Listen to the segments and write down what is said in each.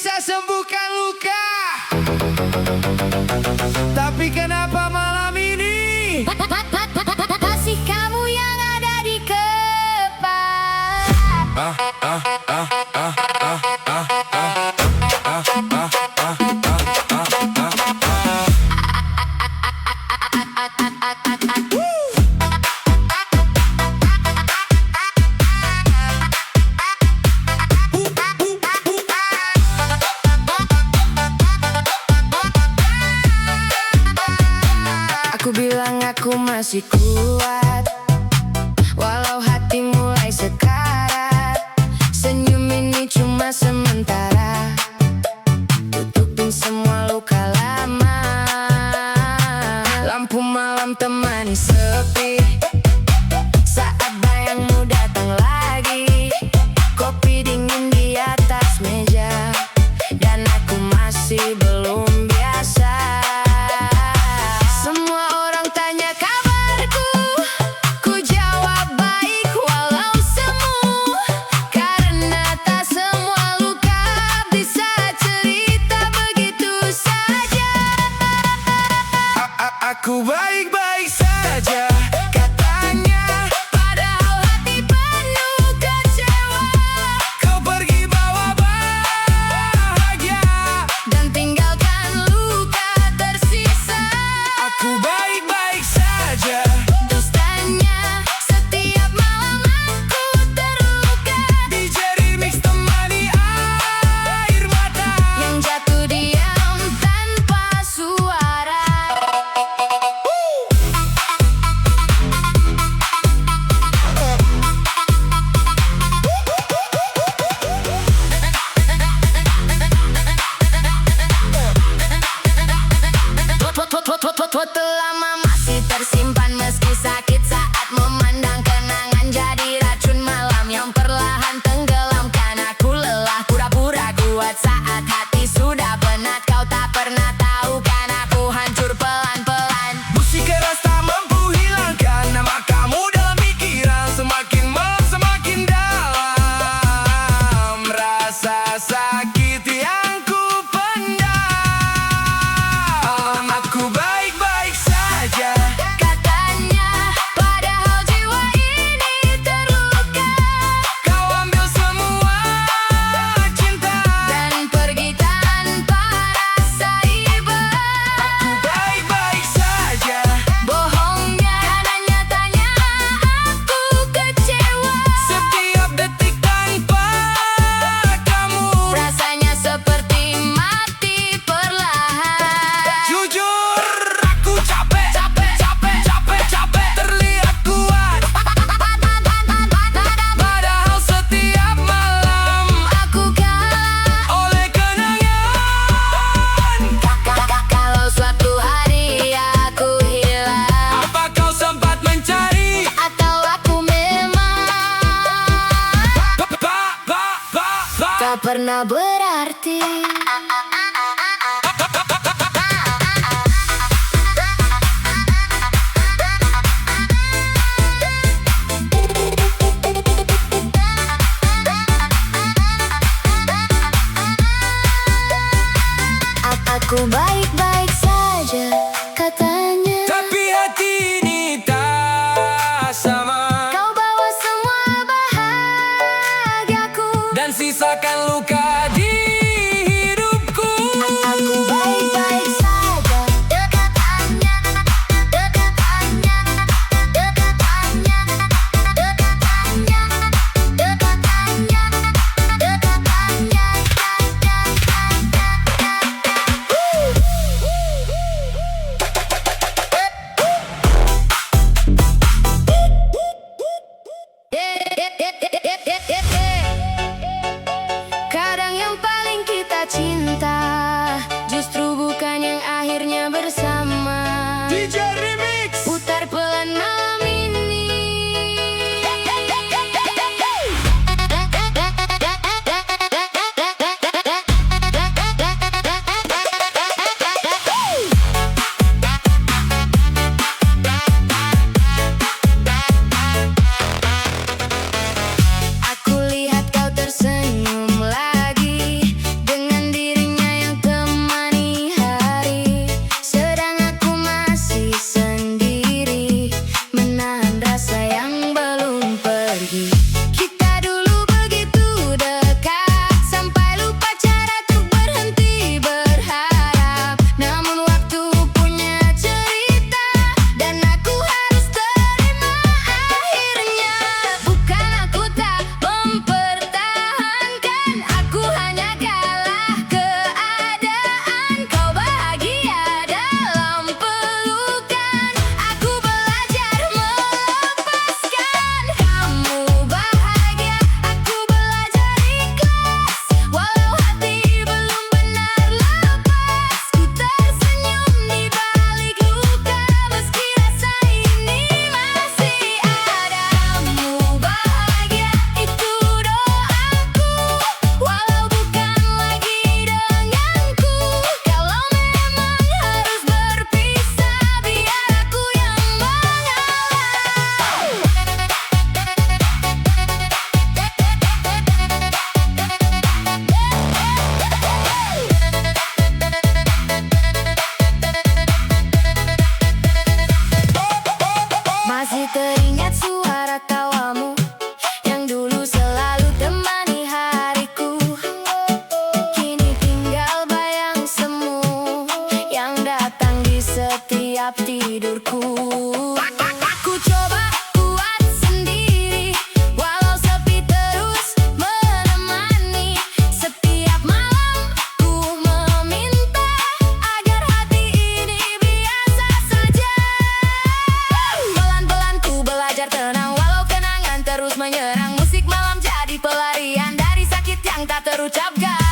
bisa sembuhkan luka. Tapi kenapa malam ini masih kamu yang ada di kepala. Aku bilang aku masih kuat, walau hati mulai sekarat. Senyum ini cuma sementara, tutupin semua luka lama. Lampu malam temani sepi, saat bayangmu datang lagi. Kopi dingin di atas meja, dan aku masih belum biasa. Semua orang tanya kabarku, ku jawab baik walau semu. Karena tak semua luka bisa cerita begitu saja. Aku baik-baik saja katanya, Padahal hati penuh kecewa, kau pergi bawa bahagia dan tinggalkan luka tersisa. Aku baik-baik saja, Dustanya setiap malam aku terluka, DJ Remix temani air mata yang jatuh diam tanpa suara. Foto lama masih tersimpan meski sakit saat memandang kenangan, jadi racun malam yang perlahan tenggelamkan. Aku lelah pura-pura kuat saat hati sudah penat. Kau tak pernah tahu kan aku hancur pelan-pelan. musik keras tak mampu hilangkan nama kamu dalam pikiran. Semakin dalam rasa sakit yang ku pendam. Aku baik-baik saja Katanya, padahal jiwa ini terluka, kau ambil semua cinta dan pergi tanpa rasa iba. Aku baik-baik saja Bohongnya dan nyatanya aku kecewa. setiap detik tanpa kamu. Rasanya seperti mati perlahan. Jujur aku capek terlihat kuat, padahal setiap malam Aku kalah. oleh kenangan. Kalau suatu hari aku hilang, Apa kau sempat mencari atau aku memang tak pernah berarti. Aku baik-baik saja katanya, Tapi hati ini tak sama, kau bawa semua bahagiaku. dan sisakan luka di hidupku. Aku baik-baik saja katanya, setiap tidurku. Aku coba buat sendiri, walau sepi terus menemani. Setiap malam ku meminta agar hati ini biasa saja. Pelan-pelan ku belajar tenang, walau kenangan terus menyerang. Musik malam jadi pelarian dari sakit yang tak terucapkan.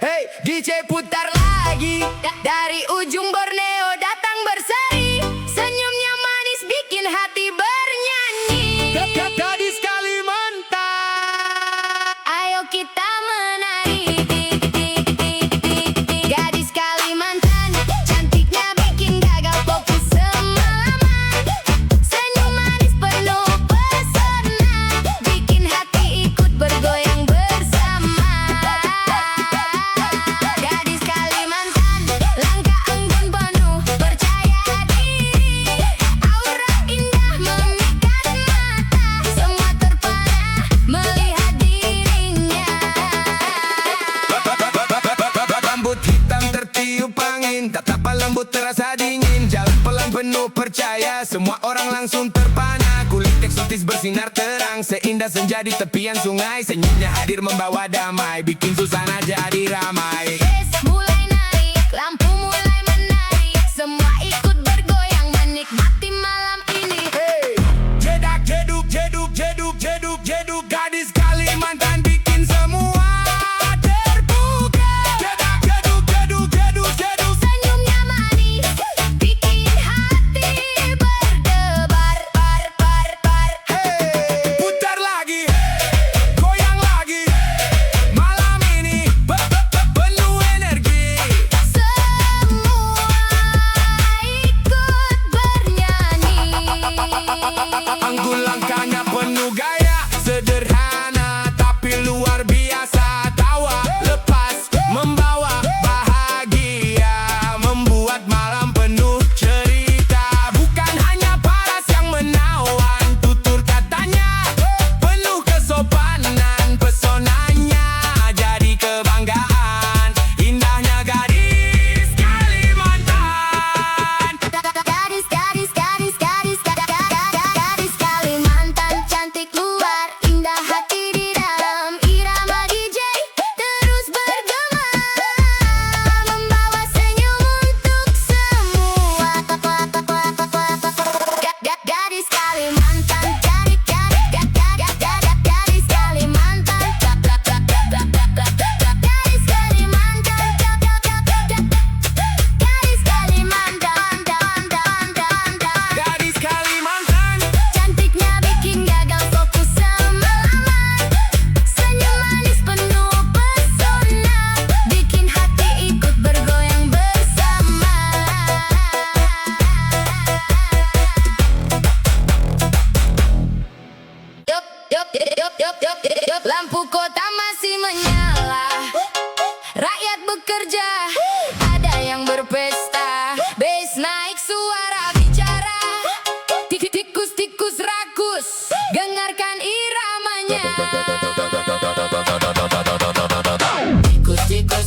Hey, DJ putar lagi. Dari ujung Borneo datang berseri, senyumnya manis bikin hati bernyanyi. Gadis Kalimantan, Ayo kita menari, tik tik tik tik tik. Gadis Kalimantan, cantiknya bikin gagal fokus semalaman. Senyum manis penuh pesona, bikin hati ikut bergoyang bersama. Gadis Kalimantan, langkah anggun penuh percaya diri. Aura indah memikat mata, semua terpana melihat dirinya. rambut hitam tertiup angin, tatapan lembut terasa dingin. Jalan pelan penuh percaya, semua orang langsung terpana. Kulit eksotis bersinar terang, seindah senja di tepian sungai. Senyumnya hadir membawa damai, bikin suasana jadi ramai. Bass mulai naik, lampu mulai menari, semua ikut bergoyang menikmati malam ini. Hey, jedak jeduk jeduk jeduk jeduk jeduk. Gadis Kalimantan bikin semua terbuka. Jedak jeduk jeduk jeduk jeduk. Senyumnya manis, bikin hati berdebar, bar, bar, bar. Hey, putar lagi, goyang lagi. Malam ini penuh energi. Semua ikut bernyanyi. Anggun langkahnya penuh gaya, sederhana tapi luar biasa. Tawa lepas membawa bahagia, membuat malam penuh cerita. Bukan hanya paras yang menawan, tutur katanya penuh kesopanan. Pesonanya jadi kebanggaan, indahnya gadis Kalimantan. Gadis, gadis, gadis, gadis, gadis Kalimantan.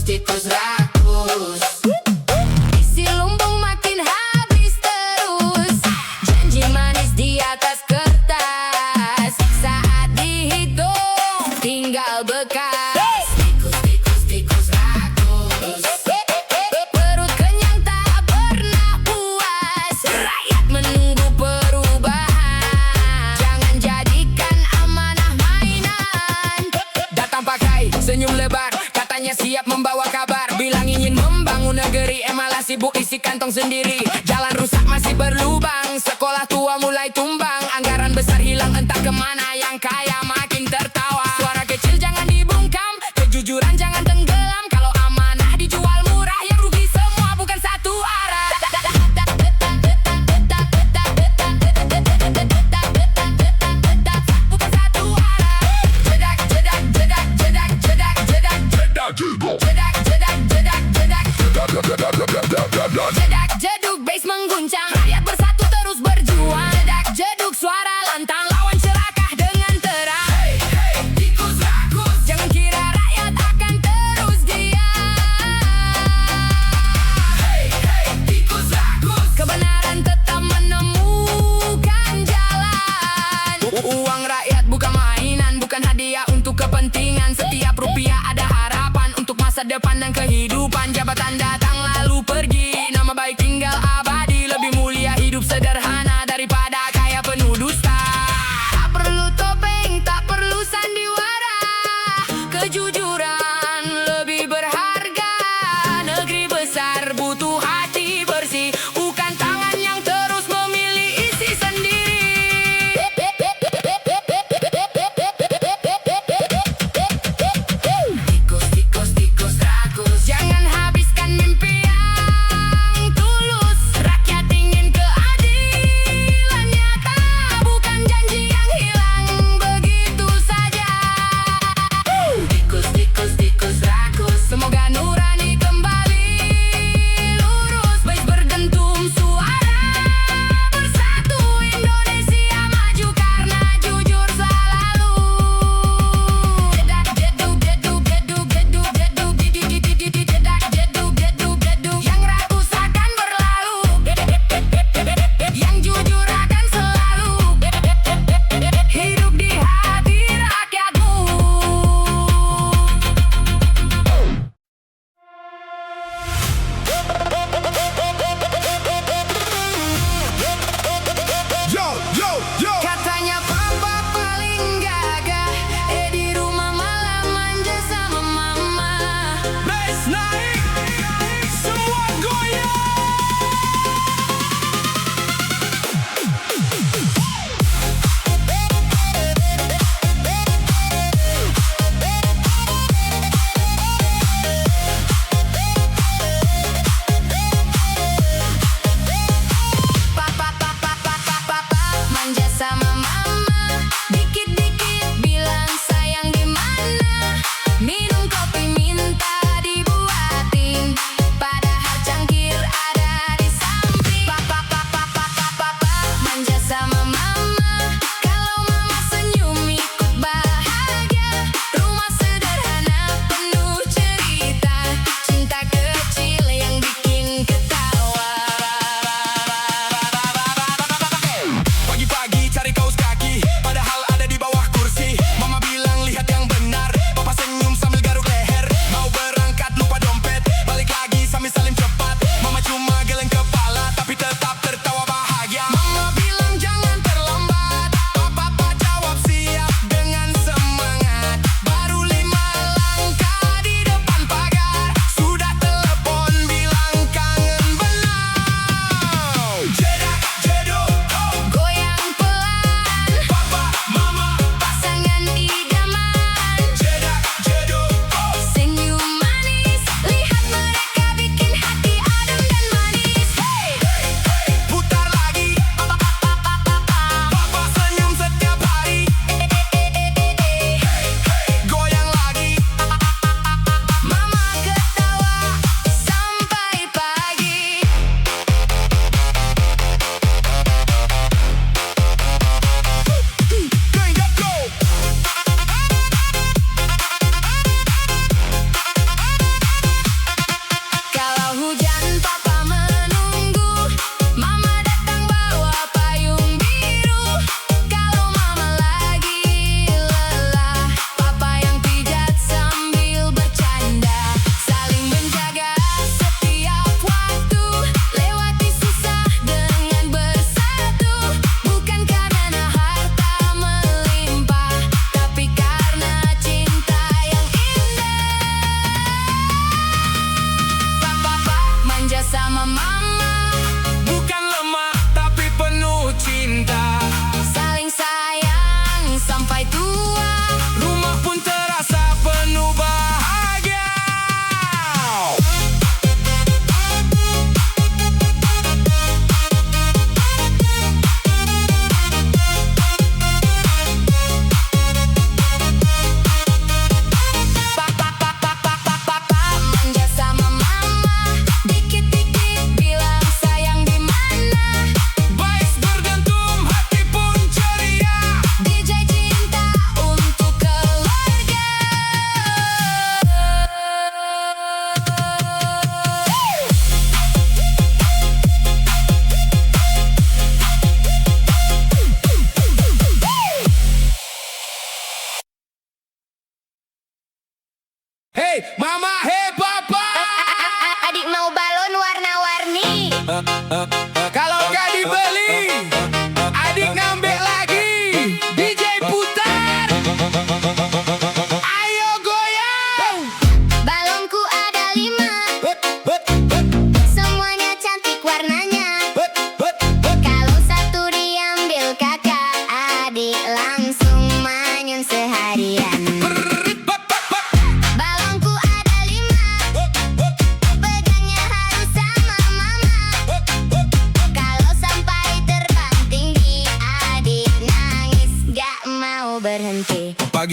Tikus rakus, isi lumbung makin habis terus. Janji manis di atas kertas, saat dihitung tinggal bekas. Tikus rakus, perut kenyang tak pernah puas. Rakyat menunggu perubahan, jangan jadikan amanah mainan. Datang pakai senyum lebar, katanya siap membawa kabar. Bilang ingin membangun negeri, malah sibuk isi kantong sendiri. Jalan rusak masih berlubang, sekolah tua mulai tumbang. Anggaran besar hilang entah kemana, yang kaya makin tertawa. Suara kecil jangan dibungkam, kejujuran jangan tenggelam. Kalau amanah dijual murah, yang rugi semua bukan satu arah. Bukan satu arah. Jedak, jedak, jedak, jedak, jedak, jedak, jedak, jedak, jeduk bass mengguncang. Rakyat bersatu terus berjuang. Jedak, jeduk suara lantang, lawan serakah dengan terang. Hey, hey, tikus rakus, jangan kira rakyat akan terus diam. Hey, hey, tikus rakus, kebenaran tetap menemukan jalan. Uang rakyat bukan mainan, bukan hadiah untuk kepentingan. Setiap rupiah ada harapan untuk masa depan dan kehidupan. Jabatan datang lalu pergi, nama baik tinggal abadi. Lebih mulia hidup sederhana daripada kaya penuh dusta. Tak perlu topeng, tak perlu sandiwara, kejujuran lebih berharga. Negeri besar butuh hati bersih, bukan tangan yang terus memilih isi sendiri. Tikus rakus, jangan habiskan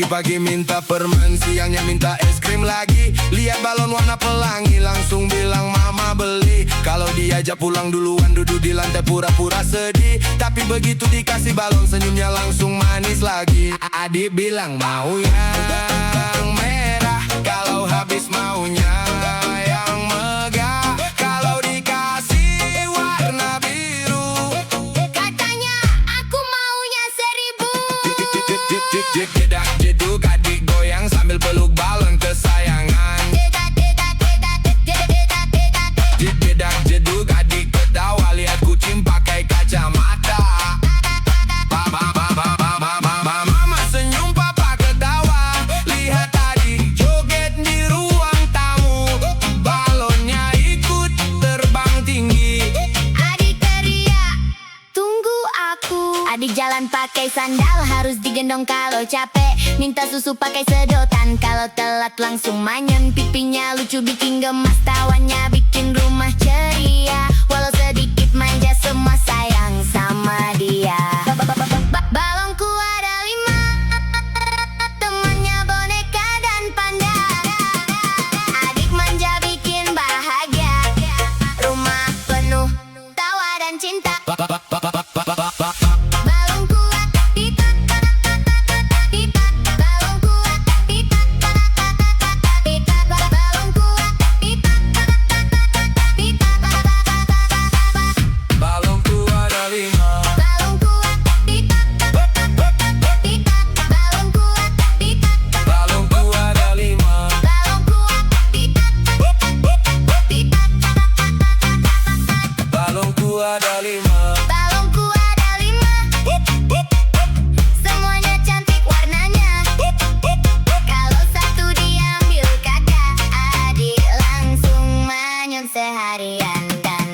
Pagi-pagi minta permen, siangnya minta es krim lagi. Lihat balon warna pelangi, langsung bilang mama beli. Kalau diajak pulang duluan, duduk di lantai pura-pura sedih. Tapi begitu dikasih balon, senyumnya langsung manis lagi. Adik bilang mau yang merah, kalau habis maunya yang megah. Kalau dikasih warna biru, Katanya aku maunya 1000. jedak jeduk adik goyang sambil peluk balon kesayangan. Jedak jeduk adik ketawa lihat kucing pakai kacamata. Mama senyum papa ketawa, lihat adik joget di ruang tamu. Balonnya ikut terbang tinggi. Adik teriak, tunggu aku. Adik jalan pakai sandal, harus digendong kalau capek. Minta susu pakai sedotan, kalau telat langsung manyun. Pipinya lucu bikin gemas, tawanya bikin rumah ceria. Walau sedikit manja, semua sayang sama dia. Balonku ada 5, temannya boneka dan panda. Adik manja bikin bahagia, rumah penuh tawa dan cinta. Balonku pipa, pipa, balonku pipa, pipa, balonku pipa, pipa, Balonku ada 5. balonku pipa, pipa, balonku pipa, Balonku ada 5. balonku pipa, pipa, Balonku ada 5. balonku ada 5. Semuanya cantik warnanya. Kalau satu diambil kakak, adik langsung manyun seharian. Dan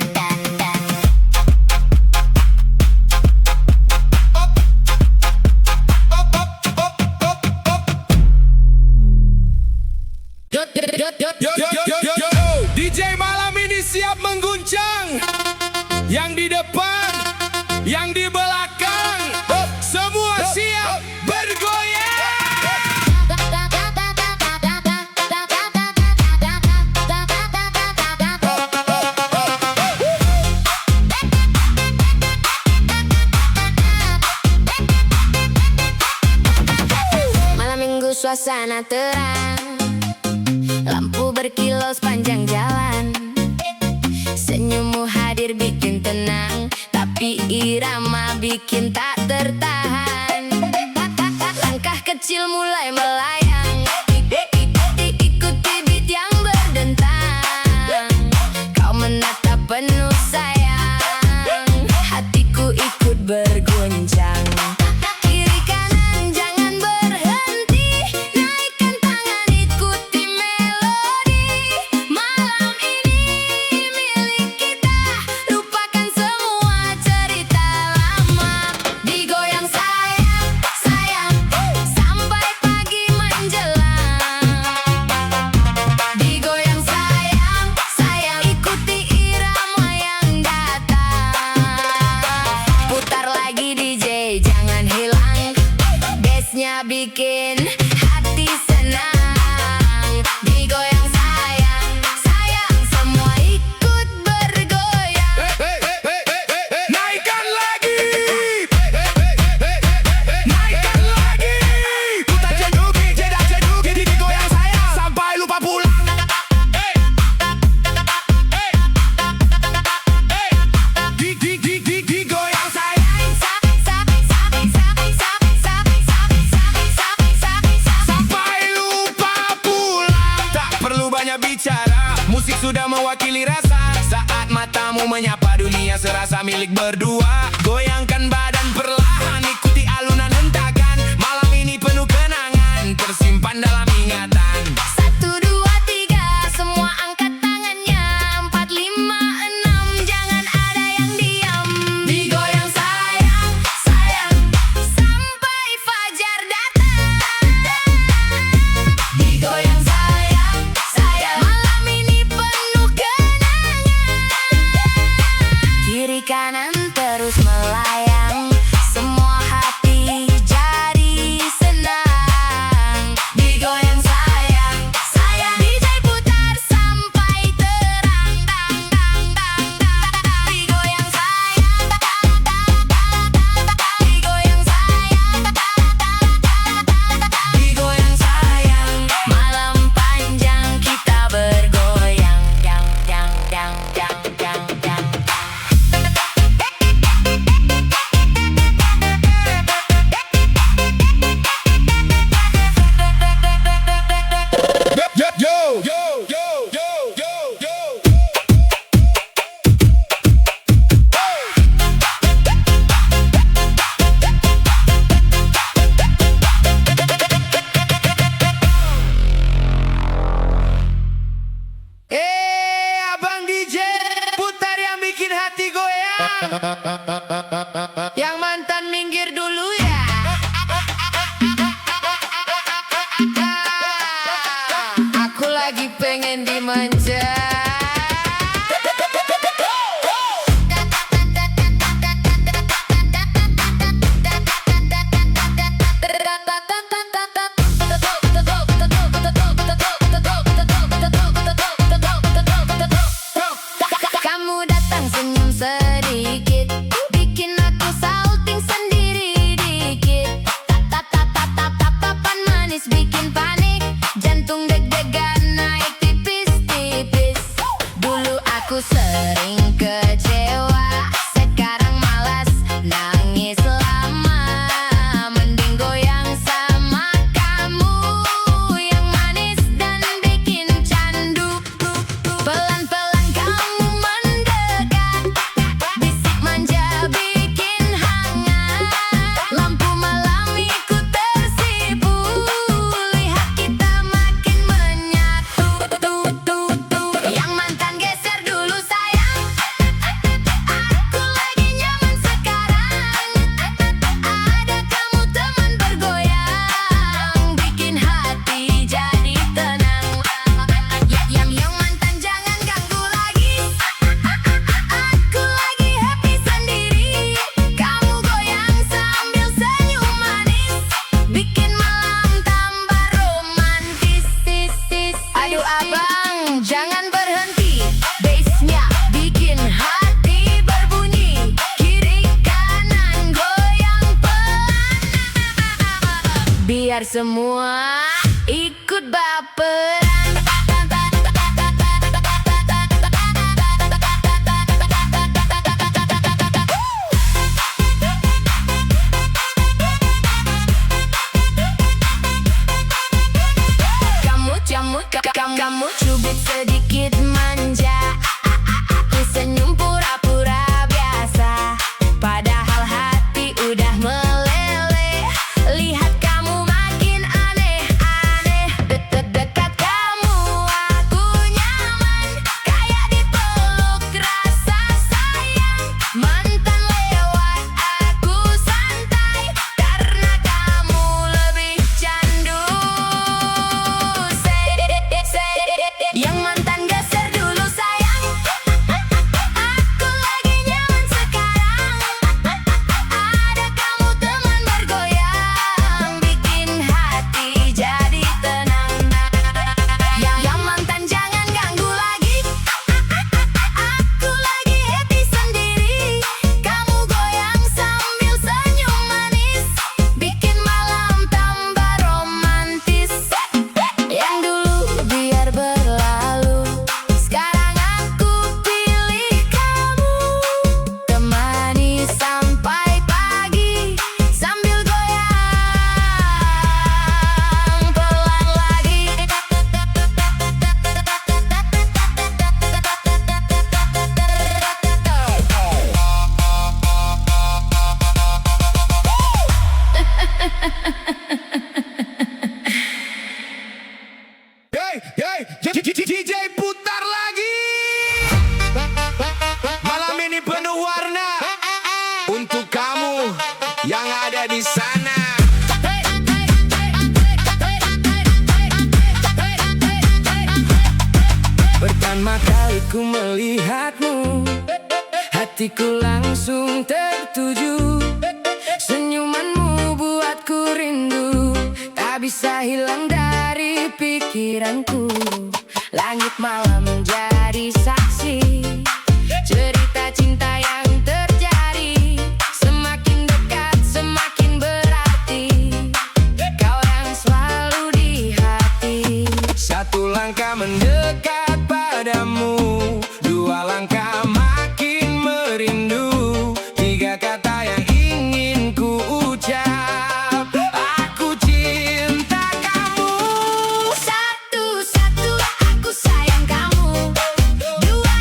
Yo, DJ malam ini siap mengguncang. Yang di depan, yang di belakang, semua siap bergoyang. malam minggu suasana terang, lampu berkilau sepanjang jalan. Senyummu hadir bikin tenang, tapi irama bikin tak tertahan. Langkah kecil mulai melayang, ikuti beat yang berdentang. Kau menatap penuh sayang, hatiku ikut berguncang. Kiri kanan jangan berhenti, naikkan tangan ikuti melodi. Malam ini milik kita, lupakan semua cerita lama. Digoyang sayang, sayang, sampai pagi menjelang. Digoyang sayang, sayang, ikuti irama yang datang. Putar lagi DJ, jangan hilang. Bassnya bikin hati senang. Digoyang sayang, sayang, semua ikut bergoyang. Naikkan lagi. Naikkan lagi. Putar jeduk, jedak jeduk, jadi digoyang sayang sampai lupa pulang. Digoyang sayang sampai lupa pulang. Tak perlu banyak bicara, musik sudah mewakili rasa. Saat matamu menyapa dunia serasa milik berdua. Goyangkan badan perlahan, ikuti alunan hentakan. Malam ini penuh kenangan, tersimpan dalam ingatan. 1, 2, 3, semua angkat tangannya. 4, 5, 6, jangan ada yang diam. Digoyang sayang, sayang, sampai fajar datang. Digoyang sayang, sayang, malam ini penuh kenangan. Kiri kanan terus melayang, semua hati jadi senang. Yang mantan minggir dulu ya. Aku lagi pengen dimanja. Kamu datang senyum sedikit, bikin aku salting sendiri dikit. Tatapan manis bikin panik, jantung deg-degan naik tipis-tipis. Dulu aku sering kecewa, sekarang malas nangis lama. Mending goyang sama kamu yang manis dan bikin candu. Pelan-pelan kamu mendekat, bisik manja bikin hangat. Lampu malam ikut tersipu, lihat kita makin menyatu. Yang mantan geser dulu sayang, aku lagi nyaman sekarang. Ada kamu teman bergoyang, bikin hati jadi tenang. Yang mantan jangan ganggu lagi, aku lagi happy sendiri. Kamu goyang sambil senyum manis, bikin malam tambah romantis. Aduh abang, jangan berhenti, bassnya bikin hati berbunyi. Kiri kanan goyang pelan, biar semua ikut baperan. Kamu cubit sedikit manja, aku senyum pura-pura biasa. Padahal hati udah meleleh, lihat kamu makin aneh-aneh. Dekat kamu aku nyaman, kayak dipeluk rasa sayang. Mantan lewat aku santai, karena kamu lebih candu. Yang mantan geser dulu sayang, aku lagi nyaman sekarang. Ada kamu teman bergoyang, bikin hati jadi tenang. Yang mantan jangan ganggu lagi, aku lagi happy sendiri. Kamu goyang sambil senyum manis, bikin malam tambah romantis. Yang dulu biar berlalu, sekarang aku pilih kamu. Temani sampai pagi, sambil goyang pelan lagi. Hey, DJ putar lagi. Malam ini penuh warna untuk kamu yang ada di sana. Pertama kali ku melihatmu, hatiku langsung tertuju. Senyumanmu buatku rindu, tak bisa hilang dari pikiranku. Langit malam menjadi saksi, cerita cinta yang terjadi. Semakin dekat semakin berarti, kau yang selalu di hati. Satu langkah mendekat padamu, dua langkah makin merindu. Tiga kata yang ingin ku ucap, aku cinta kamu. Satu aku sayang kamu, dua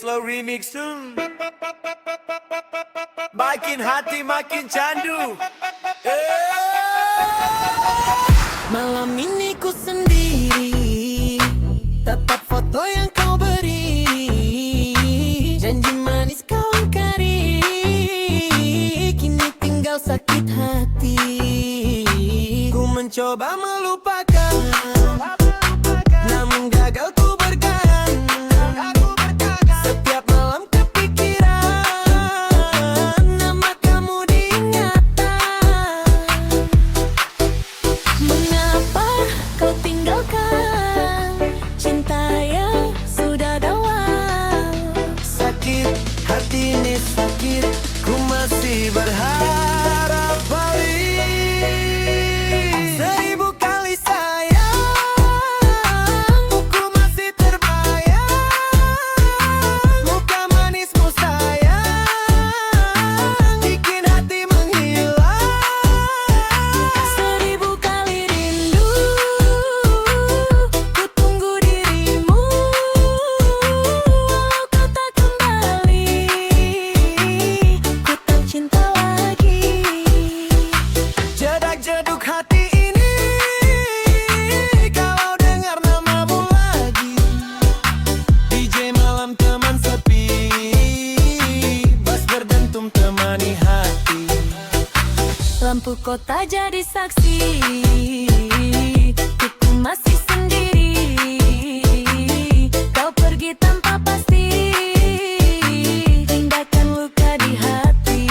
Slow remix tuh bikin hati makin candu. Malam ini ku sendiri, tetap foto yang kau beri, janji manis kau ingkari, kini tinggal sakit hati. Ku mencoba melupakan, namun gagal ku bertahan. Setiap malam kepikiran, nama kamu diingatan. Mengapa kau tinggalkan cinta yang sudah dawal? Sakit hati ini sakit, ku masih berharap balik. Seribu kali sayang, ku masih terbayang, muka manismu sayang, bikin hati menghilang. Seribu kali rindu, ku tunggu dirimu, walau kau tak kembali, ku tak cinta lagi. Jedak-jeduk hati ini, kalau dengar namamu lagi. DJ malam teman sepi, bass berdentum temani hati. Lampu kota jadi saksi, ku masih sendiri. Kau pergi tanpa pasti, tinggalkan luka di hati.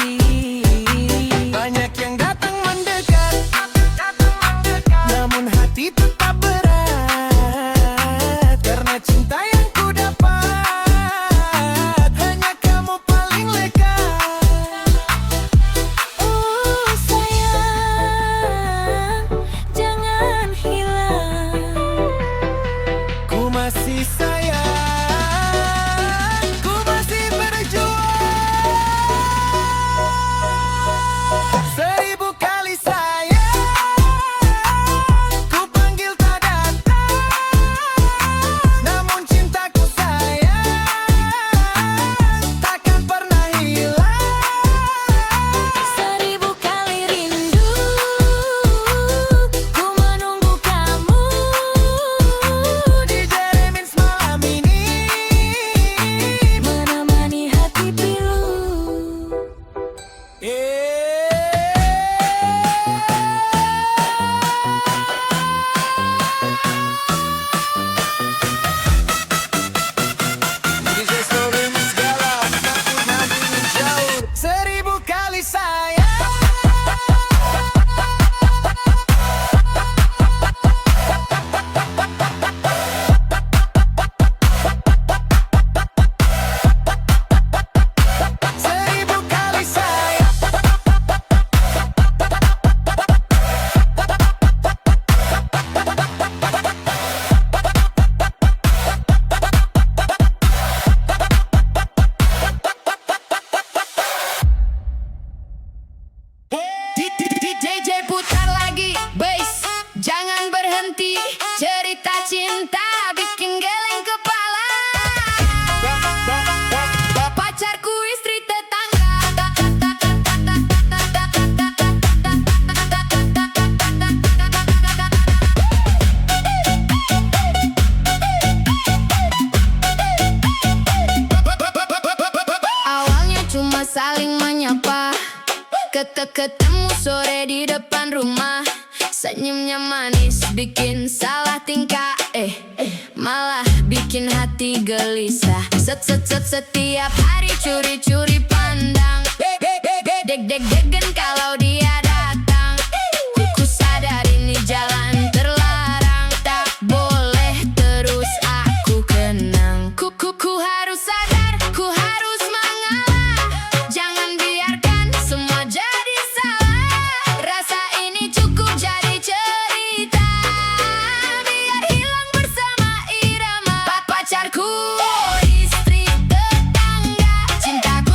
Banyak yang datang mendekat, namun hati tetap berat. Karena cinta yang ku dapat, hanya kamu paling lekat. Oh sayang, jangan hilang. Ku masih sayang, ku masih berjuang. Seribu kali sayang, ku panggil tak datang. Namun cintaku sayang, takkan pernah hilang. Seribu kali rindu, ku menunggu kamu. DJ Remix malam ini, Menemani hati pilu. DJ Slow Remix galau, takut nanti menjauh. Seribu kali sayang. Seribu kali sayang. DJ putar lagi bass, jangan berhenti. Cerita cinta bikin geleng kepala. Pacarku istri tetangga. Awalnya cuma saling menyapa, ketemu sore di depan rumah. Senyumnya manis bikin salah tingkah, malah bikin hati gelisah. Setiap hari curi-curi pandang, deg-degen kalau dia datang. Ku sadar ini jalan terlarang, tak boleh terus aku kenang. Ku harus sadar, ku harus mengalah. Jangan biarkan semua jadi salah. Rasa ini cukup jadi cerita, biar hilang bersama irama. Pacarku istri tetangga, cintaku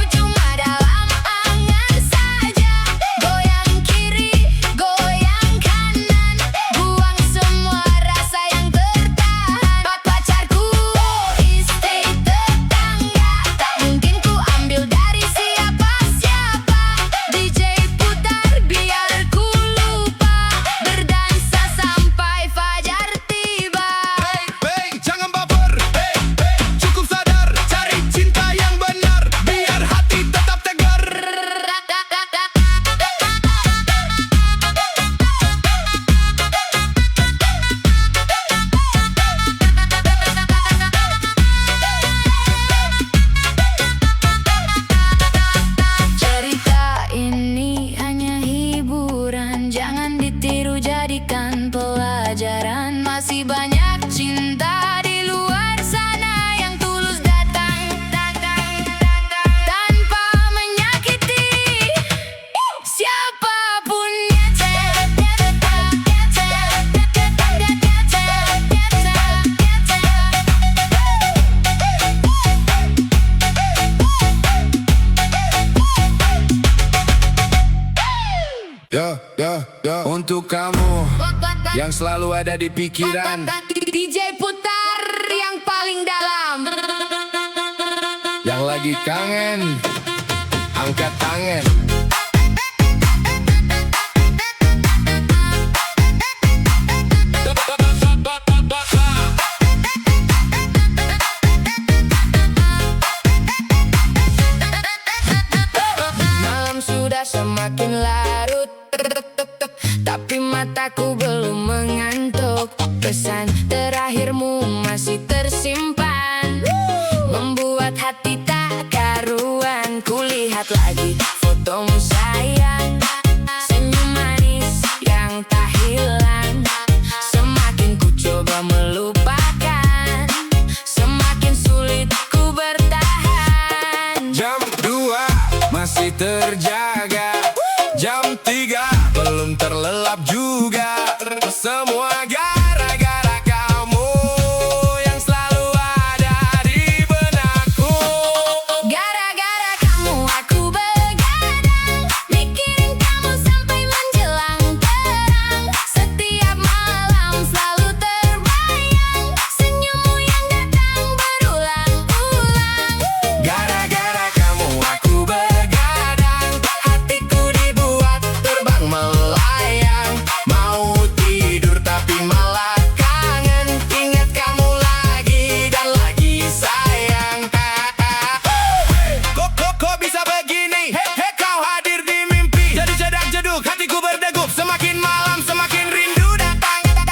Untuk kamu yang selalu ada di pikiran, DJ putar yang paling dalam. yang lagi kangen, angkat tangan. Malam sudah semakin larut, tapi mataku belum mengantuk. Pesan terakhirmu masih tersimpan, membuat hati tak karuan. Kulihat lagi fotomu sayang, senyum manis yang tak hilang. Semakin ku coba melupakan, semakin sulit ku bertahan. Jam 2 masih terjaga, jam 3 belum terlelap juga. Semua gara-gara kamu yang selalu ada di benakku. Gara-gara kamu aku begadang, mikirin kamu sampai menjelang terang. Setiap malam selalu terbayang, senyummu yang datang berulang-ulang. Gara-gara kamu aku begadang, hatiku dibuat terbang melayang. Mau tidur tapi malah kangen, ingat kamu lagi dan lagi sayang. Kok bisa begini? Hei kau hadir di mimpi, jadi jedak jeduk hatiku berdegup. Semakin malam semakin rindu datang. Rindu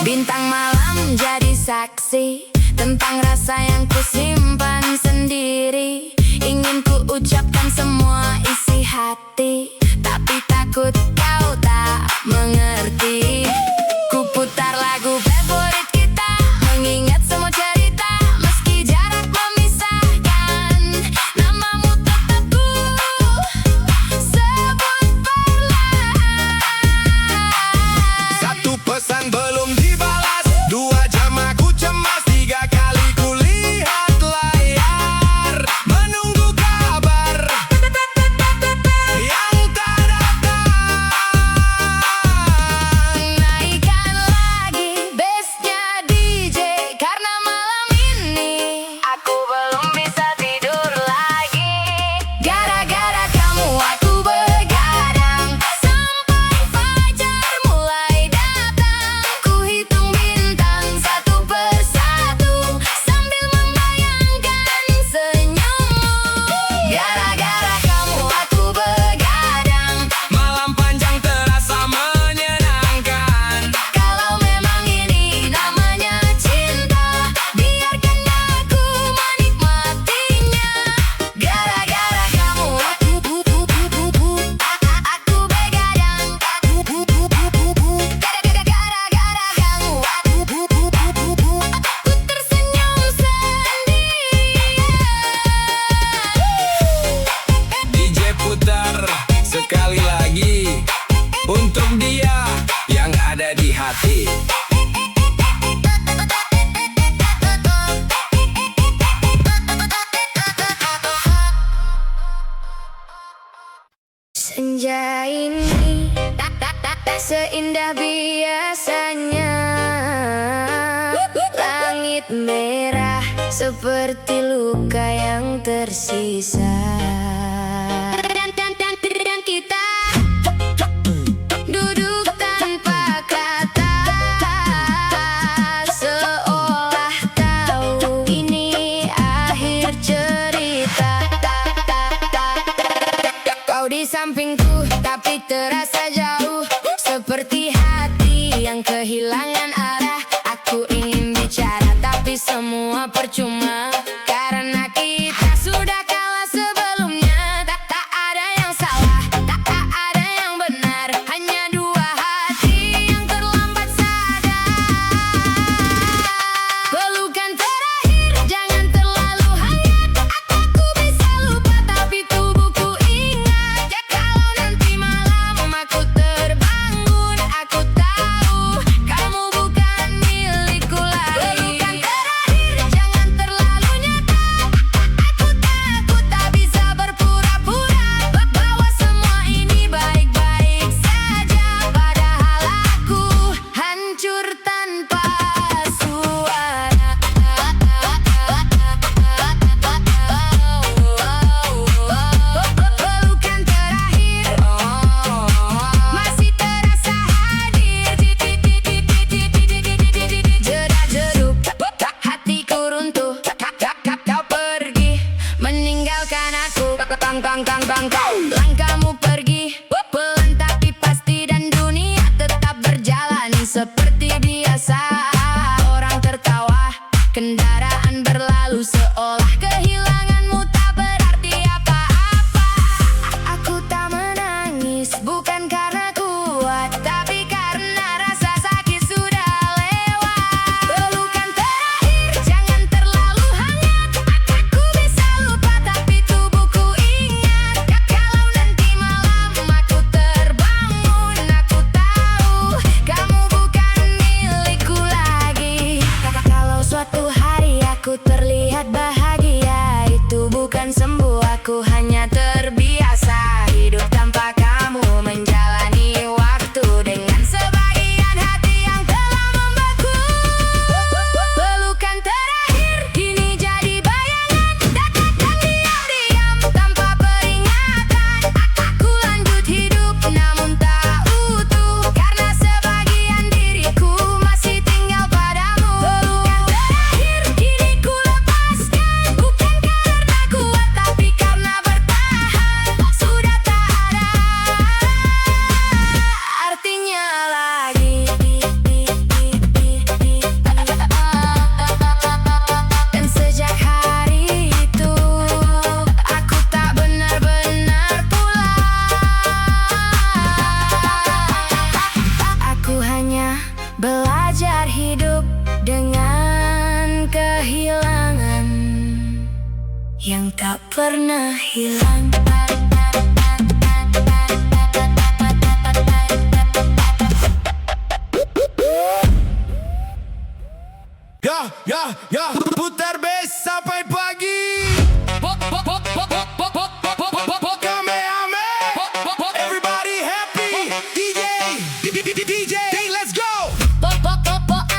Bintang malam jadi saksi tentang rasa yang kusimpan sendiri. Ingin ku ucapkan semua isi hati, tapi takut kau tak mengerti. Ku putar lagu favorit kita, mengingat semua cerita. Meski jarak memisahkan, namamu tetap ku sebut perlahan. Satu pesan belum dibalas, 2 jam aku cemas, 3 kali kulihat layar, menunggu kabar yang tak datang. Naikkan lagi bassnya DJ, karena malam ini aku belum bisa tidur lagi. Gara-gara kamu aku begadang, sampai fajar mulai datang. Ku hitung bintang satu persatu, sambil membayangkan senyummu. Gara-gara kamu aku begadang, Malam panjang terasa menyenangkan. kalau memang ini namanya cinta, biarkan aku menikmatinya. Gara-gara kamu aku begadang. Gara-gara kamu aku tersenyum sendirian. DJ putar sekali lagi untuk dia yang ada di hati. Senja ini tak seindah biasanya. Langit merah seperti luka yang tersisa. Dan kita duduk tanpa kata, seolah tahu ini akhir cerita. Kau di sampingku tapi terasa jauh, seperti hati yang kehilangan arah. Aku ingin bicara tapi semua percuma, karena kita sudah kalah sebelumnya. Tak ada yang salah, tak ada yang benar, hanya dua hati yang terlambat sadar. Pelukan terakhir jangan terlalu hangat, aku bisa lupa tapi tubuhku ingat. Kalau nanti malam aku terbangun, aku tahu kamu pernah hilang. Ya, putar bass sampai pagi. Kamehameha. Everybody happy. DJ, let's go. Po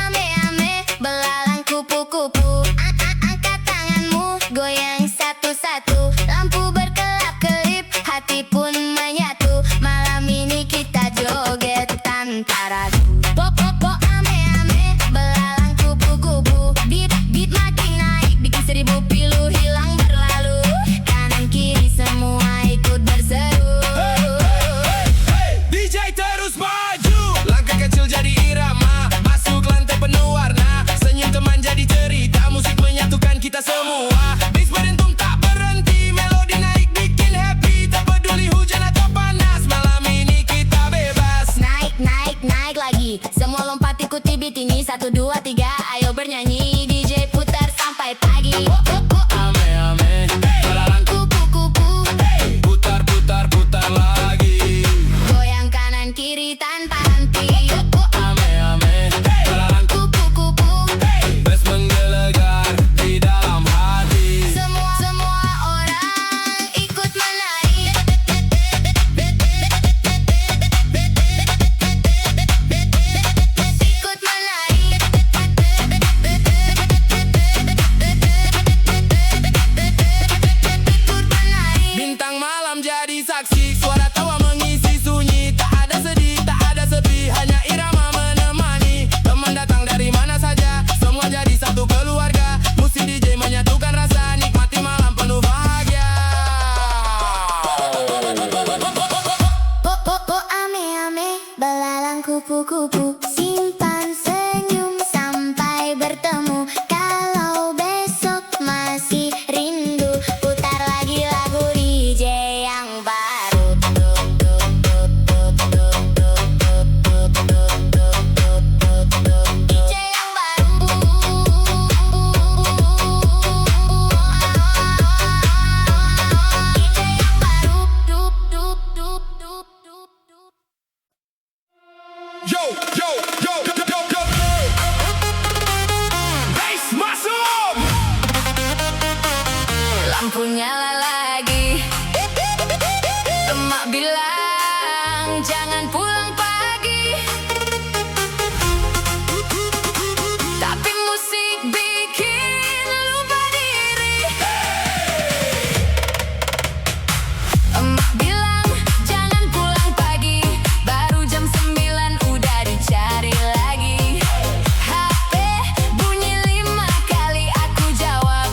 ame-ame, belalang kupu-kupu. Angkat tanganmu, goyang satu-satu. Lampu berkelap-kelip, hati pun menyatu. Malam ini kita joget tanpa ragu. Po ame-ame, belalang kupu-kupu. Beat makin naik, bikin 1000 pilu hilang berlalu. Kanan kiri semua ikut berseru. DJ terus maju. Langkah kecil jadi irama, masuk lantai penuh warna. Senyum teman jadi cerita, musik menyatukan kita semua. Bass berentung tak berhenti, melodi naik bikin happy. Tak peduli hujan atau panas, malam ini kita bebas. Naik lagi. Semua lompat ikuti beat ini. 1, 2, 3, ayo bernyanyi. DJ putar sampai pagi. Ame-ame, belalang Kupu-kupu, putar lagi. goyang kanan kiri tanpa henti. Ame-ame, belalang Kupu-kupu, bass menggelegar di dalam hati. semua orang ikut menari. Ikut menari. Ikut menari. Bintang malam jadi saksi, suara tawa mengisi sunyi. Tak ada sedih, tak ada sepi, hanya irama menemani. Teman datang dari mana saja, semua jadi satu keluarga. Musik DJ menyatukan rasa, nikmati malam penuh bahagia. Po ame-ame, belalang kupu-kupu. Simpan senyum sampai bertemu. Kalau besok masih rindu, putar lagi lagu DJ yang baru. DJ yang baru. DJ yang baru. Yo. Bass masuk. Lampu nyala lagi. Emak bilang jangan pulang pagi, tapi musik bikin lupa diri. Emak bilang jangan pulang pagi, baru jam 9 udah dicari lagi. HP bunyi 5 kali, aku jawab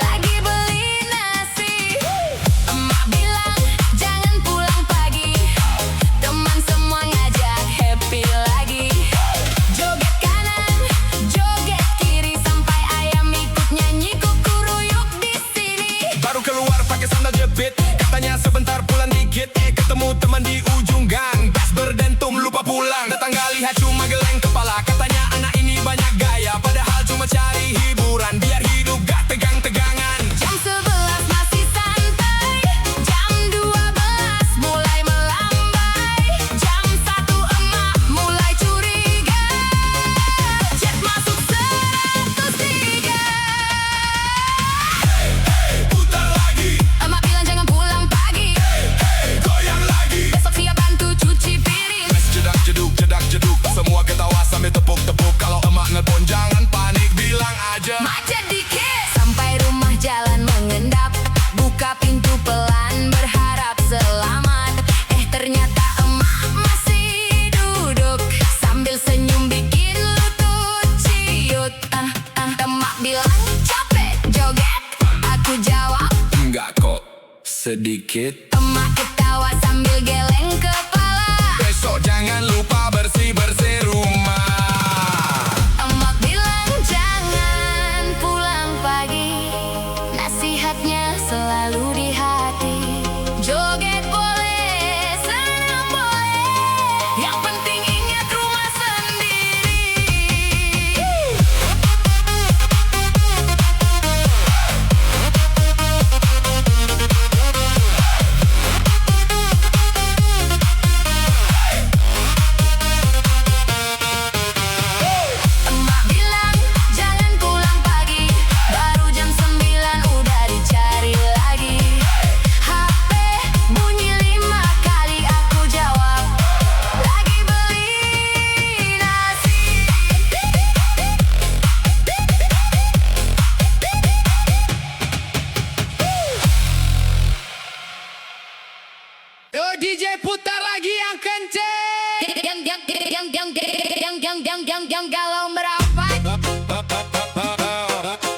lagi beli nasi. Emak bilang jangan pulang pagi, teman semua ngajak happy lagi. Joget kanan, joget kiri, sampai ayam ikut nyanyi kukuruyuk di sini. Baru keluar pakai sandal jepit, katanya sebentar pulang dikit. Ketemu teman di ujung gang, bass berdentum lupa pulang. Tetangga lihat cuma geleng kepala, katanya anak ini banyak gaya. Padahal cuma cari hiburan, biar hidup gak tegang-tegangan. Jam 11 masih santai, jam 12 mulai melambai, jam 1 emak mulai curiga, chat masuk 103. Putar lagi, Emak bilang jangan pulang pagi, goyang lagi. besok siap bantu cuci piring. Bass jedak-jeduk, semua ketawa sambil tepuk-tepuk. Kalau emak nelpon jangan panik, bilang aja Macet dikit, sampai rumah jalan mengendap. Buka pintu pelan berharap selamat. Ternyata emak masih duduk, sambil senyum bikin lutut ciut. Emak bilang capek joget, aku jawab enggak kok, sedikit. emak ketawa sambil geleng kepala. Besok jangan lupa bersih-bersih rumah. Emak bilang jangan pulang pagi, nasihatnya selalu di hati. Joget boleh, senang boleh, yang penting ingat rumah sendiri. DJ putar lagi yang kenceng. Yang galau merapat,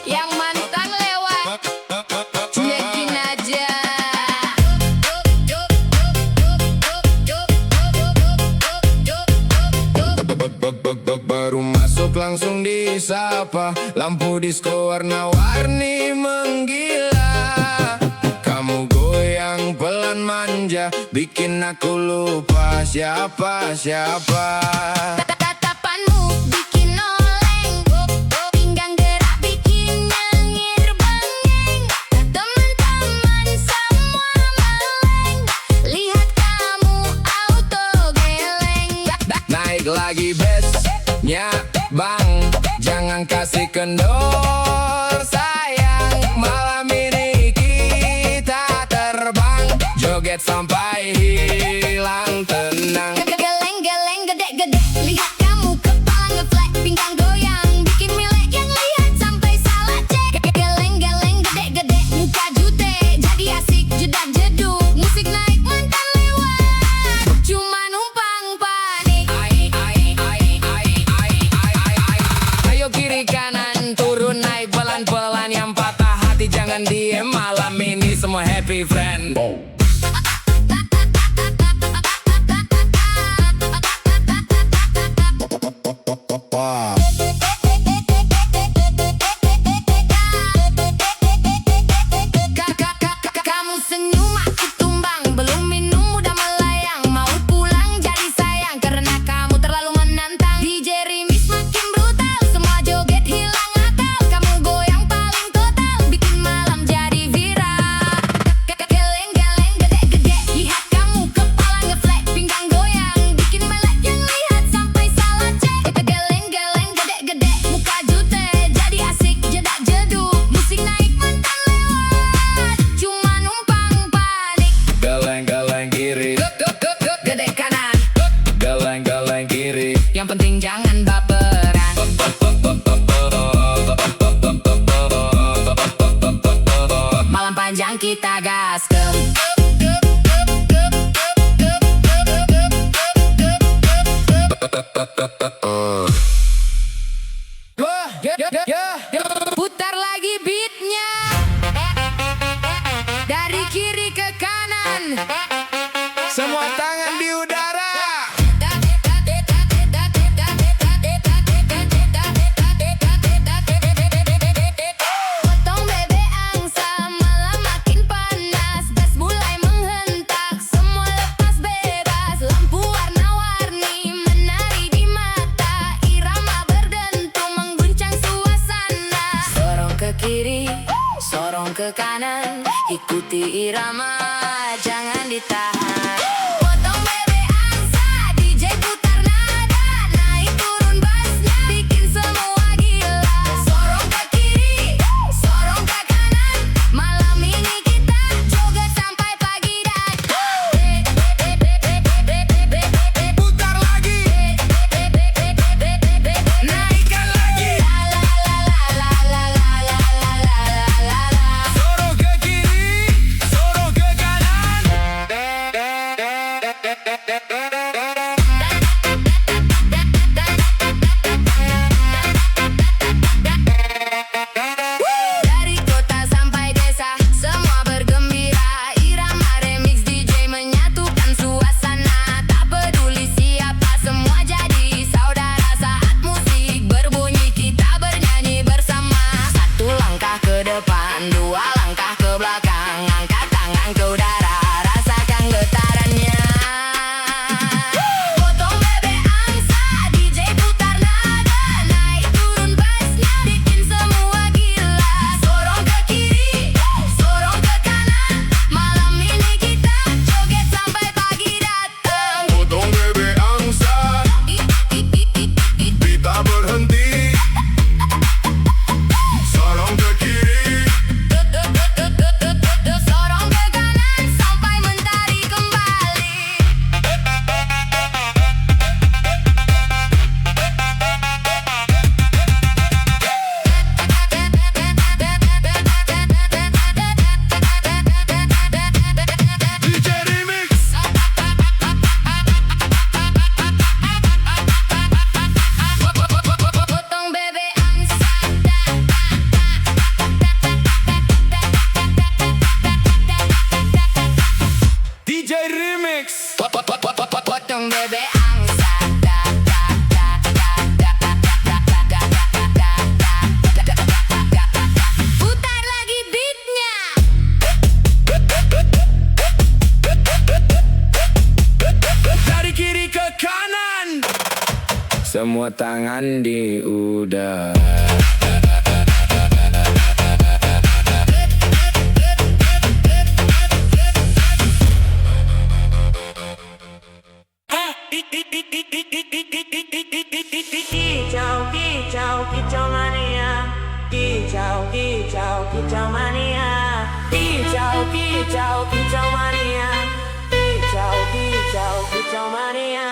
yang mantan lewat, cuekin aja. Baru masuk langsung disapa, lampu disco warna-warni menggila. Kamu goyang pelan manja, bikin aku lupa siapa-siapa. Tatapanmu bikin oleng, pinggang gerak bikin nyengir-bengeng. Teman-teman semua meleng, lihat kamu auto geleng. Naik lagi bassnya bang, jangan kasih kendor sayang. Malam ini kita terbang, joget sampai hilang tenang. Geleng-geleng gede-gede, lihat kamu kepala ngeflat, pinggang goyang, bikin milek yang lihat sampai salah cek. Geleng-geleng gede-gede, muka jute, jadi asik jedak jeduk, musik naik mantan lewat, cuma numpang panik. Ayo kiri kanan turun naik pelan-pelan, yang patah hati jangan diem. Malam ini semua happy friend. Kamu senyum aku tumbang, belum minum udah melayang, mau pulang jadi sayang karena kamu terlalu menantang. DJ remix makin brutal, semua joget hilang akal, kamu goyang paling total, bikin malam jadi viral. Geleng-geleng gede-gede, lihat kamu kepala ngeflat, pinggang goyang, bikin melek yang lihat sampai salah cek. Geleng-geleng gede-gede, muka jute, jadi asik jedak jeduk, musik naik mantan lewat, cuma numpang panik. Geleng-geleng kiri, Gede kanan, geleng-geleng kiri. yang penting jangan baperan. Malam panjang kita gaskem. Putar lagi beatnya, dari kiri ke kanan. Semua tangan di udara. Potong bebek angsa, malam makin panas, gas mulai menghentak, semua lepas bebas, lampu warna-warni menari di mata, irama berdentum mengguncang suasana. Sorong ke kiri, sorong ke kanan, ikuti irama, jangan ditahan. Potong bebek angsa, DJ putar nada, naik turun bassnya, bikin semua gila. Sorong ke kiri, sorong ke kanan, malam ini kita joget sampai pagi dan Putar lagi, naikkan lagi. Sorong ke kiri, sorong ke kanan. Dari kota sampai desa, semua bergembira, irama remix DJ menyatukan suasana. Tak peduli siapa, semua jadi saudara. Saat musik berbunyi, kita bernyanyi bersama. Satu langkah ke depan, dua langkah ke belakang, angkat tangan ke udara, rasakan getarannya. potong bebek angsa. Da, da, da, da, da, da, da, da, da, da, da, da, da. Putar lagi beatnya. Dari kiri ke kanan, semua tangan di udara. Kicau, kicau, kicau mania. Kicau, kicau, kicau mania. Kicau, kicau, kicau mania. Kicau, kicau, kicau mania.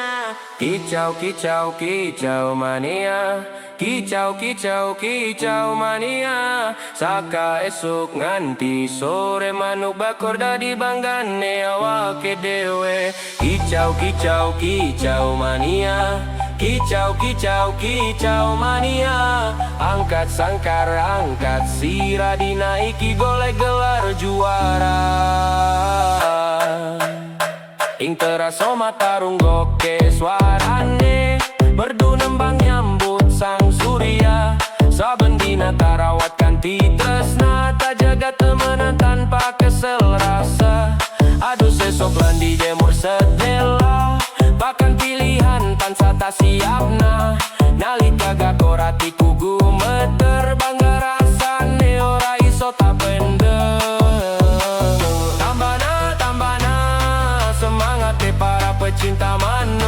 Kicau, kicau, kicau mania. Kicau, kicau, kicau mania. Saka esuk nganti sore manuk bakor dadi banggane awake dewe. Kicau, kicau, kicau mania. Kicau, kicau, kicau mania. Angkat sangkar, angkat sirah, dinaiki golek gelar juara. Ing teraso matarung goke suarane, merdu nembang nyambut sang surya. Saben dina tarawat kanti tresna, tak jaga temenan tanpa kesel rasa. Aduh sesok lan dijemur sedela, bahkan pilihan tansa tak siapna. Nalika gakorati kugu meter, bangga rasane ora iso tak pendem. Tambana, tambana, semangat para pecinta manuk.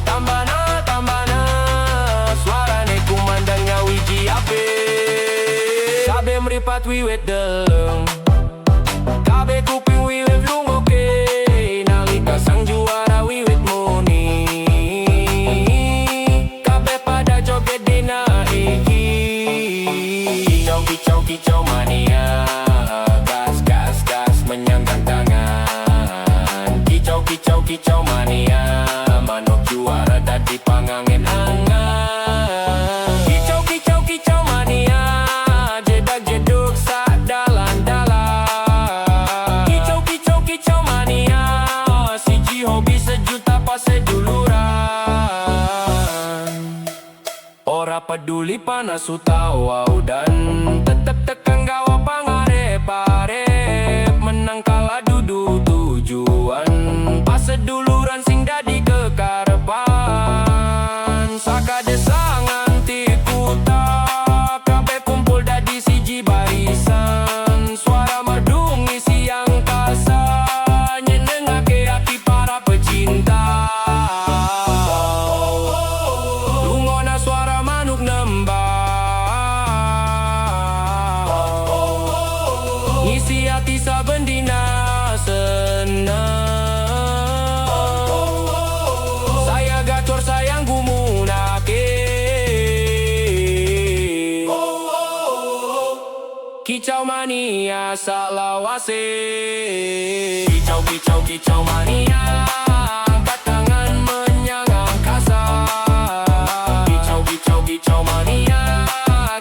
Tambana, tambana, suarane kumandangnya wiji ape. Sabe meripat wiwit deleng, kabe kuping wiwit lungoke. Nalika sang juara wiwit muni, kabe pada joget dina iki. Kicau, kicau, kicau mania. Gas, gas, gas menyanggang tangan. Kicau, kicau, kicau mania. Manuk juara dadi pangangen angan. Kicau, kicau, kicau mania. Jedak jeduk sak dalan-dalan. Kicau, kicau, kicau mania. Siji hobi sejuta pas seduluran. Ora peduli panas utawa udan, tetep tekan gawa pangarep-arep. Menang kalah dudu tujuan, pas seduluran sing dadi kekarepan. Saka desa nganti kuta, kabeh kumpul dadi siji barisan. Suara merdu ngisi angkasa, nyenengake hati para pecinta. Lungona suara manuk nembang, ngisi hati saben dina senang. Saya gacor sayang gumunake. Kicau mania salawase. Kicau, kicau, kicau mania. Angkat tangan menyang angkasa. Kicau, kicau, kicau mania.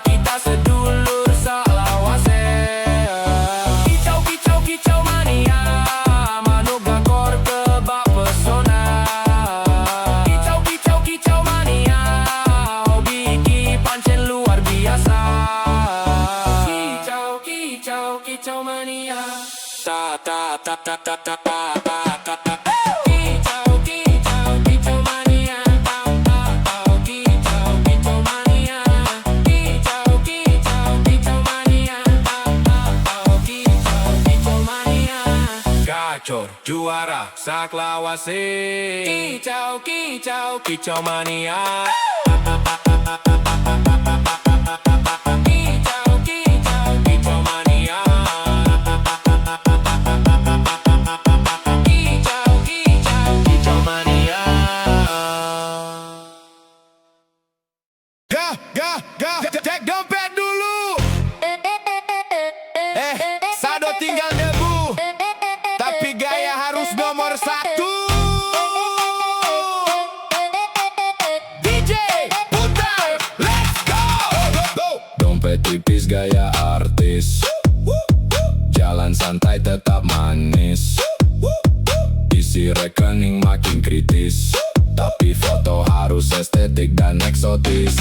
Kita sedulur salawase. Kicau, kicau, kicau mania. Manuk gakor kebak pesona. Kicau, kicau, kicau mania. Hobi iki pancen luar biasa. Kicau, kicau, kicau mania. Ta ta ta ta ta ta ta ta ta ta. Kicau, kicau, kicau mania. Tau, tau, tau. Kicau, kicau mania. Kicau, kicau, kicau mania. Tau, tau, tau. Kicau, kicau mania. Gacor juara saklawase. Kicau, kicau, kicau mania. Kicau, kicau, kicau mania. Kicau, kicau, kicau mania. Cek dompet dulu. Sado tinggal debu, tapi gaya harus nomor satu. DJ putar, let's go. Dompet tipis gaya artis, jalan santai tetap manis. Isi Kondisi rekening makin kritis, tapi foto harus estetik dan eksotis.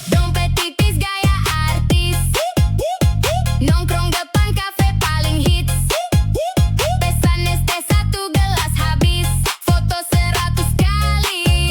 Dompet tipis gaya artis, nongkrong depan kafe paling hits. Pesan ST 1 gelas habis, foto 100 kali.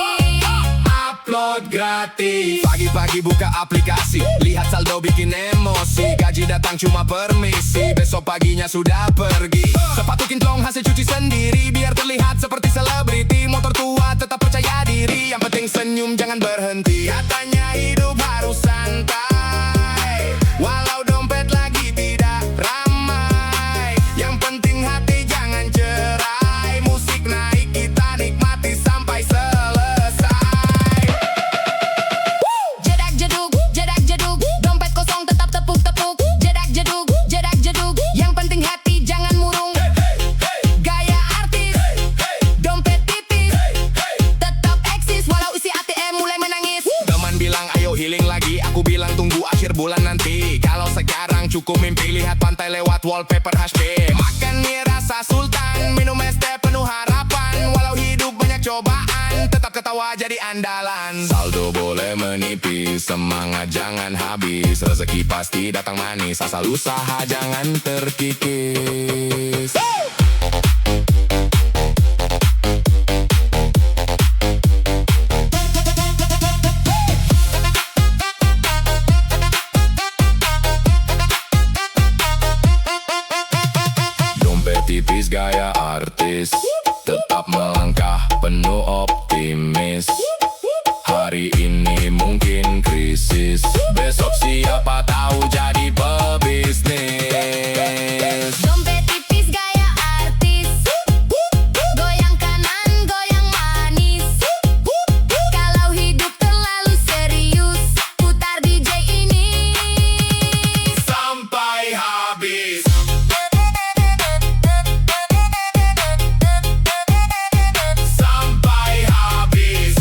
Upload gratis. Pagi-pagi buka aplikasi, lihat saldo bikin emosi. Gaji datang cuma permisi, besok paginya sudah pergi. Sepatu kinclong hasil cuci sendiri, biar terlihat seperti selebriti. Motor tua tetap percaya diri, yang penting senyum jangan berhenti. Katanya hidup harus santai, walau dompet lagi tidak ramai. Yang penting hati jangan cerai, musik naik kita nikmati sampai selesai. Jedak jeduk, dompet kosong tetap tepuk-tepuk. Jedak jeduk, yang penting hati jangan murung. Gaya artis, dompet tipis, tetap eksis walau isi ATM mulai menangis. Teman bilang ayo healing lagi, aku bilang tunggu akhir bulan nanti. Kalau sekarang cukup mimpi lihat pantai lewat wallpaper HP. Makan mie rasa sultan, minum es teh penuh harapan. Walau hidup banyak cobaan, tetap ketawa jadi andalan. Saldo boleh menipis, semangat jangan habis. Rezeki pasti datang manis, asal usaha jangan terkikis. Dompet tipis gaya artis, tetap melangkah penuh optimis. Hari ini mungkin krisis, besok siapa tahu jadi pebisnis. Dompet tipis gaya artis, goyang kanan goyang manis. Kalau hidup terlalu serius, putar DJ ini Sampai habis. Sampai habis.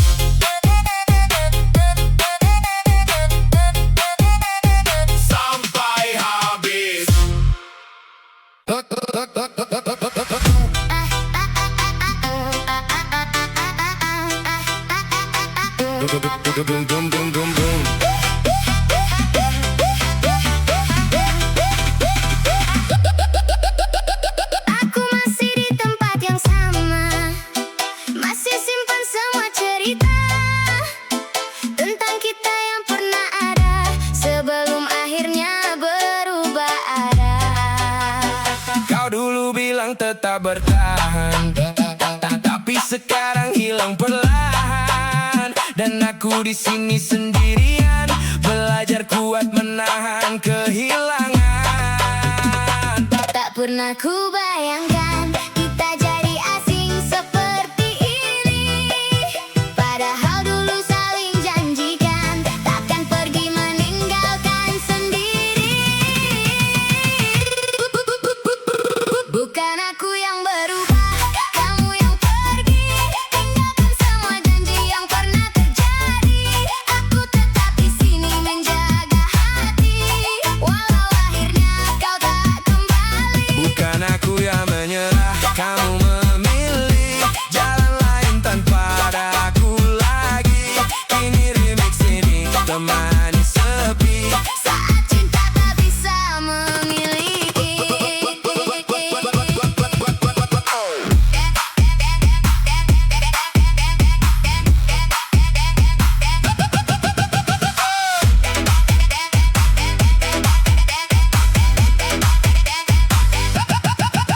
Sampai habis. Dum dum dum dum dum. Aku masih di tempat yang sama, masih simpan semua cerita tentang kita yang pernah ada sebelum akhirnya berubah arah. Kau dulu bilang tetap bertahan, tapi sekarang hilang perlahan. Dan aku di sini sendirian, belajar kuat menahan kehilangan. Tak pernah ku bayangkan kita jadi asing seperti ini. Padahal dulu saling janjikan takkan pergi meninggalkan sendiri. Bukan aku yang berubah, kamu yang pergi. Tinggalkan semua janji yang pernah terjadi. Aku tetap di sini menjaga hati, walau akhirnya kau tak kembali. Bukan aku yang menyerah, kamu memilih jalan lain tanpa ada aku lagi. Ini remix ini temani sepi. Saat cinta tak bisa memiliki.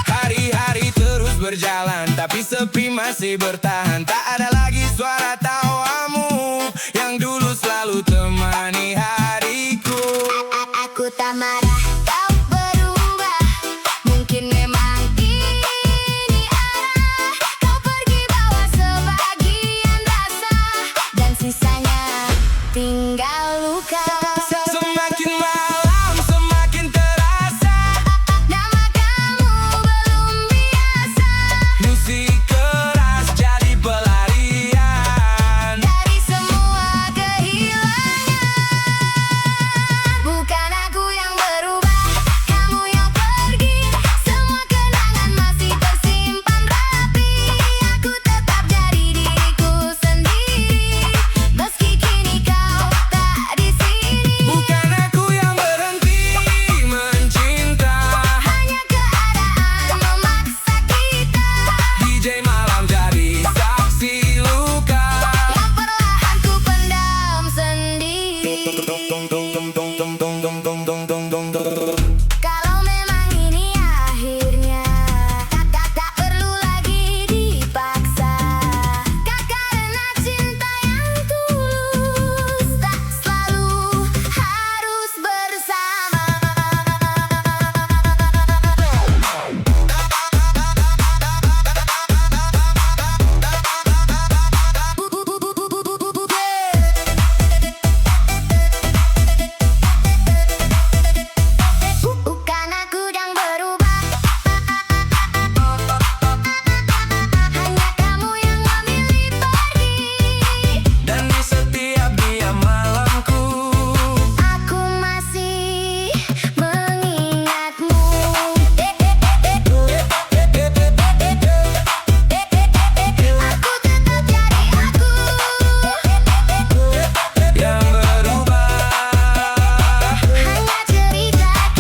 Hari-hari terus berjalan, tapi sepi masih bertahan. Tak ada lagi suara